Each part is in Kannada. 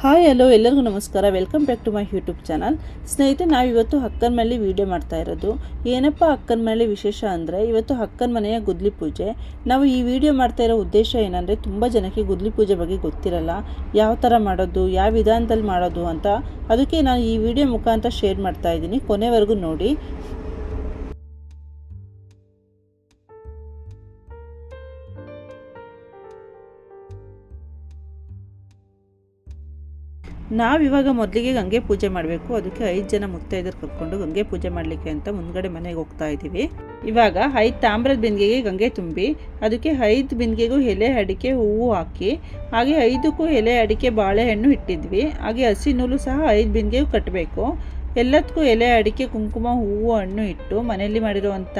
ಹಾಯ್ ಹಲೋ ಎಲ್ಲರಿಗೂ ನಮಸ್ಕಾರ. Welcome back to my YouTube channel. ಸ್ನೇಹಿತರೆ, ನಾವಿವತ್ತು ಅಕ್ಕನ ಮನೇಲಿ ವಿಡಿಯೋ ಮಾಡ್ತಾ ಇರೋದು. ಏನಪ್ಪ ಅಕ್ಕನ ಮನೇಲಿ ವಿಶೇಷ ಅಂದರೆ, ಇವತ್ತು ಅಕ್ಕನ ಮನೆಯ ಗುದ್ಲಿ ಪೂಜೆ. ನಾವು ಈ ವಿಡಿಯೋ ಮಾಡ್ತಾ ಇರೋ ಉದ್ದೇಶ ಏನಂದರೆ, ತುಂಬ ಜನಕ್ಕೆ ಗುದ್ಲಿ ಪೂಜೆ ಬಗ್ಗೆ ಗೊತ್ತಿರಲ್ಲ, ಯಾವ ಥರ ಮಾಡೋದು, ಯಾವ ವಿಧಾನದಲ್ಲಿ ಮಾಡೋದು ಅಂತ. ಅದಕ್ಕೆ ನಾನು ಈ ವಿಡಿಯೋ ಮುಖಾಂತರ ಶೇರ್ ಮಾಡ್ತಾ ಇದ್ದೀನಿ. ಕೊನೆವರೆಗೂ ನೋಡಿ. ನಾವಿವಾಗ ಮೊದಲಿಗೆ ಗಂಗೆ ಪೂಜೆ ಮಾಡಬೇಕು. ಅದಕ್ಕೆ 5 ಜನ ಮುತ್ತೈದರು ಕರ್ಕೊಂಡು ಗಂಗೆ ಪೂಜೆ ಮಾಡಲಿಕ್ಕೆ ಅಂತ ಮುಂದ್ಗಡೆ ಮನೆಗೆ ಹೋಗ್ತಾ ಇದ್ದೀವಿ. ಇವಾಗ 5 ತಾಮ್ರದ ಬಿಂದಿಗೆಗೆ ಗಂಗೆ ತುಂಬಿ, ಅದಕ್ಕೆ 5 ಬಿಂದಿಗೆಗೂ ಎಲೆ ಅಡಿಕೆ ಹೂವು ಹಾಕಿ, ಹಾಗೆ 5ಕ್ಕೂ ಎಲೆ ಅಡಿಕೆ ಬಾಳೆಹಣ್ಣು ಇಟ್ಟಿದ್ವಿ. ಹಾಗೆ ಹಸಿ ನೂಲು ಸಹ 5 ಬಿಂದಿಗೆಗೂ ಕಟ್ಟಬೇಕು. ಎಲ್ಲದಕ್ಕೂ ಎಲೆ ಅಡಿಕೆ ಕುಂಕುಮ ಹೂವು ಹಣ್ಣು ಇಟ್ಟು, ಮನೆಯಲ್ಲಿ ಮಾಡಿರುವಂಥ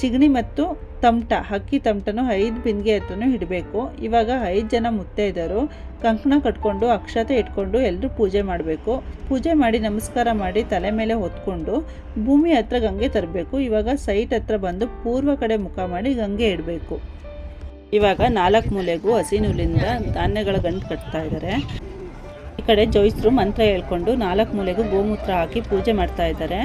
ಚಿಗಣಿ ಮತ್ತು ತಮಟ ಅಕ್ಕಿ ತಮಟನು 5 ಬಿಂದಿಗೆ ಹತ್ರನೂ ಇಡಬೇಕು. ಇವಾಗ 5 ಜನ ಮುತ್ತೈದರು ಕಂಕಣ ಕಟ್ಕೊಂಡು ಅಕ್ಷತೆ ಇಟ್ಕೊಂಡು ಎಲ್ಲರೂ ಪೂಜೆ ಮಾಡಬೇಕು. ಪೂಜೆ ಮಾಡಿ ನಮಸ್ಕಾರ ಮಾಡಿ ತಲೆ ಮೇಲೆ ಹೊತ್ಕೊಂಡು ಭೂಮಿ ಹತ್ರ ಗಂಗೆ ತರಬೇಕು. ಇವಾಗ ಸೈಟ್ ಹತ್ರ ಬಂದು ಪೂರ್ವ ಕಡೆ ಮುಖ ಮಾಡಿ ಗಂಗೆ ಇಡಬೇಕು. ಇವಾಗ 4 ಮೂಲೆಗೂ ಹಸಿ ನೂಲಿಂದ ಧಾನ್ಯಗಳ ಗಂಟು ಕಟ್ತಾ ಇದ್ದಾರೆ. ಈ ಕಡೆ ಜೋಯಿಸ್ರು ಮಂತ್ರ ಹೇಳ್ಕೊಂಡು 4 ಮೂಲೆಗೂ ಗೋಮೂತ್ರ ಹಾಕಿ ಪೂಜೆ ಮಾಡ್ತಾ ಇದ್ದಾರೆ.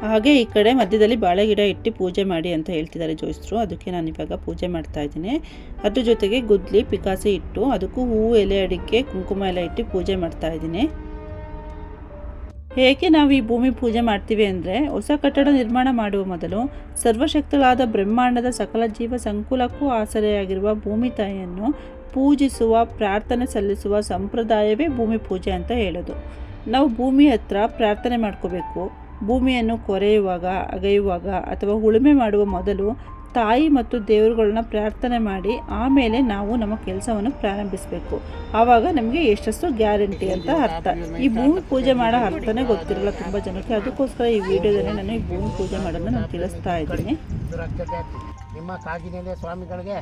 ಹಾಗೆ ಈ ಕಡೆ ಮಧ್ಯದಲ್ಲಿ ಬಾಳೆ ಗಿಡ ಇಟ್ಟು ಪೂಜೆ ಮಾಡಿ ಅಂತ ಹೇಳ್ತಿದ್ದಾರೆ ಜೋಯಿಸ್ರು. ಅದಕ್ಕೆ ನಾನು ಇವಾಗ ಪೂಜೆ ಮಾಡ್ತಾ ಇದ್ದೀನಿ. ಅದ್ರ ಜೊತೆಗೆ ಗುದ್ಲಿ ಪಿಕಾಸಿ ಇಟ್ಟು ಅದಕ್ಕೂ ಹೂವು ಎಲೆ ಅಡಿಕೆ ಕುಂಕುಮ ಎಲ್ಲ ಇಟ್ಟು ಪೂಜೆ ಮಾಡ್ತಾ ಇದ್ದೀನಿ. ಏಕೆ ನಾವು ಈ ಭೂಮಿ ಪೂಜೆ ಮಾಡ್ತೀವಿ ಅಂದರೆ, ಹೊಸ ಕಟ್ಟಡ ನಿರ್ಮಾಣ ಮಾಡುವ ಮೊದಲು ಸರ್ವಶಕ್ತಳಾದ ಬ್ರಹ್ಮಾಂಡದ ಸಕಲ ಜೀವ ಸಂಕುಲಕ್ಕೂ ಆಸರೆಯಾಗಿರುವ ಭೂಮಿ ತಾಯಿಯನ್ನು ಪೂಜಿಸುವ, ಪ್ರಾರ್ಥನೆ ಸಲ್ಲಿಸುವ ಸಂಪ್ರದಾಯವೇ ಭೂಮಿ ಪೂಜೆ ಅಂತ ಹೇಳೋದು. ನಾವು ಭೂಮಿ ಹತ್ರ ಪ್ರಾರ್ಥನೆ ಮಾಡ್ಕೋಬೇಕು. ಭೂಮಿಯನ್ನು ಕೊರೆಯುವಾಗ, ಅಗೆಯುವಾಗ ಅಥವಾ ಉಳುಮೆ ಮಾಡುವ ಮೊದಲು ತಾಯಿ ಮತ್ತು ದೇವರುಗಳನ್ನ ಪ್ರಾರ್ಥನೆ ಮಾಡಿ ಆಮೇಲೆ ನಾವು ನಮ್ಮ ಕೆಲಸವನ್ನು ಪ್ರಾರಂಭಿಸಬೇಕು. ಆವಾಗ ನಮಗೆ ಯಶಸ್ಸು ಗ್ಯಾರಂಟಿ ಅಂತ ಅರ್ಥ. ಈ ಭೂಮಿ ಪೂಜೆ ಮಾಡೋ ಅರ್ಥನೇ ಗೊತ್ತಿರಲ್ಲ ತುಂಬ ಜನಕ್ಕೆ. ಅದಕ್ಕೋಸ್ಕರ ಈ ವಿಡಿಯೋದಲ್ಲಿ ನಾನು ಈ ಭೂಮಿ ಪೂಜೆ ಮಾಡೋದನ್ನ ನಾನು ತಿಳಿಸ್ತಾ ಇದ್ದೀನಿ. ನಿಮ್ಮ ಕಾಗಿನೆಲೆ ಸ್ವಾಮಿಗಳಿಗೆ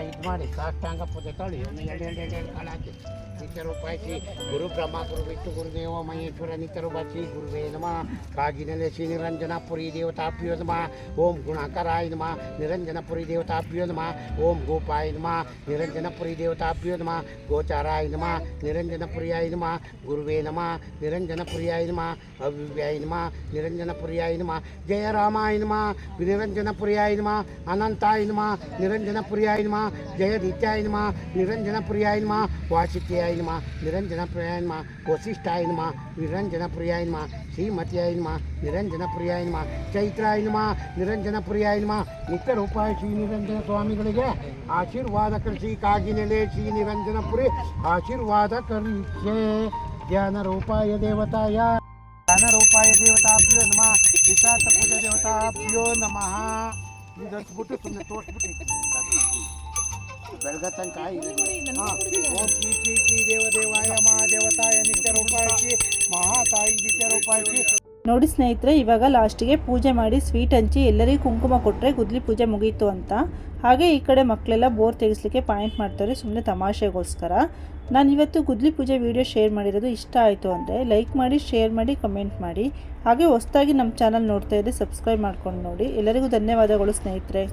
ಇದು ಮಾಡಿ ಸಾಷ್ಟಾಂಗ ಪೂಜೆ ತೊಳಿ 2 ಕಾಲ ಹಾಕಿ ನಿತ್ಯ ರೂಪಾಯಿಸಿ ಗುರು ಬ್ರಹ್ಮ ಗುರು ವಿಷ್ಣು ಗುರುದೇವ ಮಹೇಶ್ವರ ನಿತ್ಯ ರೂಪಾಯಿಸಿ ಗುರುವೇ ನಮಃ. ಕಾಗಿನೆಲೆ ಶ್ರೀ ನಿರಂಜನಪುರಿ ದೇವತಾಭ್ಯೋ ನಮಃ. ಓಂ ಗುಣಾಕರಾಯ ನಮಃ. ನಿರಂಜನಪುರಿ ದೇವತಾಭ್ಯೋ ನಮಃ. ಓಂ ಗೋಪಾಯ ನಮಃ. ನಿರಂಜನಪುರಿ ದೇವತಾಭ್ಯೋ ನಮಃ. ಗೋಚಾರಾಯ ನಮಃ. ನಿರಂಜನಪುರಿಯಾಯ ನಮಃ. ಗುರುವೇ ನಮಃ. ನಿರಂಜನಪುರಿಯಾಯ ನಮಃ. ಅವ್ಯವ್ಯಾಯ ನಮಃ. ನಿರಂಜನಪುರಿಯಾಯ ನಮಃ. ಜಯ ರಾಮಾಯ ನಮಃ. ನಿರಂಜನಪುರಿಯಾಯ ನಮಃ. ಅನಂತಾಯ ನಮಃ. ನಿರಂಜನಪುರಿಯಾಯ ನಮಃ. ಜಯ ನಿತ್ಯಾಯ ನಮಃ. ನಿರಂಜನಪುರಿಯಾಯ ನಮಃ. ವಾಸಿತ್ಯಾಯ ನಮಃ. ನಿರಂಜನಪುರಿಯಾಯ ನಮಃ. ವಸಿಷ್ಠಾಯ ನಮಃ. ನಿರಂಜನಪುರಿಯಾಯ ನಮಃ. ಶ್ರೀಮತಿಯಾಯ ನಮಃ. ನಿರಂಜನಪುರಿಯಾಯ ನಮಃ. ಚೈತ್ರಾಯ ನಮಃ. ನಿರಂಜನಪುರಿಯಾಯ ನಮಃ. ನಿತ್ಯ ರೂಪಾಯ ಶ್ರೀ ನಿರಂಜನ ಸ್ವಾಮಿಗಳಿಗೆ ಆಶೀರ್ವಾದ ಕಲಿಸಿ. ಕಾಗಿನೆಲೆ ಶ್ರೀ ನಿರಂಜನಪುರಿ ಆಶೀರ್ವಾದ ಕಲಿಸೆ. ಧ್ಯಾನ ರೂಪಾಯ ದೇವತಾಯ ಧ್ಯಾನ ರೂಪಾಯ ದೇವತಾಭ್ಯೋ ನಮಃ. ವಿಶಾಖ ಪೂಜಾ ದೇವತಾಭ್ಯೋ ನಮಃ. ಇದರ್ಸ್ಬಿಟ್ಟು ಸುಮ್ಮನೆ ತೋರಿಸ್ಬಿಟ್ಟು ಬೆಳಗ ತನಕ ಓಂ ಶ್ರೀ ಶ್ರೀ ಶ್ರೀ ದೇವದೇವಾಯ ಮಹಾದೇವತಾಯ ನಿತ್ಯ ರೂಪಾಯಿ ಮಹಾತಾಯಿ ನಿತ್ಯ ರೂಪಾಯಿ. ನೋಡಿ ಸ್ನೇಹಿತರೆ, ಇವಾಗ ಲಾಸ್ಟಿಗೆ ಪೂಜೆ ಮಾಡಿ ಸ್ವೀಟ್ ಹಂಚಿ ಎಲ್ಲರಿಗೂ ಕುಂಕುಮ ಕೊಟ್ಟರೆ ಗುದ್ಲಿ ಪೂಜೆ ಮುಗೀತು ಅಂತ. ಹಾಗೆ ಈ ಕಡೆ ಮಕ್ಕಳೆಲ್ಲ ಬೋರ್ ತೆಗಿಸ್ಲಿಕ್ಕೆ ಪಾಯಿಂಟ್ ಮಾಡ್ತಾರೆ ಸುಮ್ಮನೆ ತಮಾಷೆಗೋಸ್ಕರ. ನಾನು ಇವತ್ತು ಗುದ್ಲಿ ಪೂಜೆ ವಿಡಿಯೋ ಶೇರ್ ಮಾಡಿರೋದು. ಇಷ್ಟ ಆಯಿತು ಅಂದರೆ ಲೈಕ್ ಮಾಡಿ, ಶೇರ್ ಮಾಡಿ, ಕಮೆಂಟ್ ಮಾಡಿ. ಹಾಗೆ ಹೊಸದಾಗಿ ನಮ್ಮ ಚಾನಲ್ ನೋಡ್ತಾ ಇದ್ದರೆ ಸಬ್ಸ್ಕ್ರೈಬ್ ಮಾಡ್ಕೊಂಡು ನೋಡಿ. ಎಲ್ಲರಿಗೂ ಧನ್ಯವಾದಗಳು ಸ್ನೇಹಿತರೆ.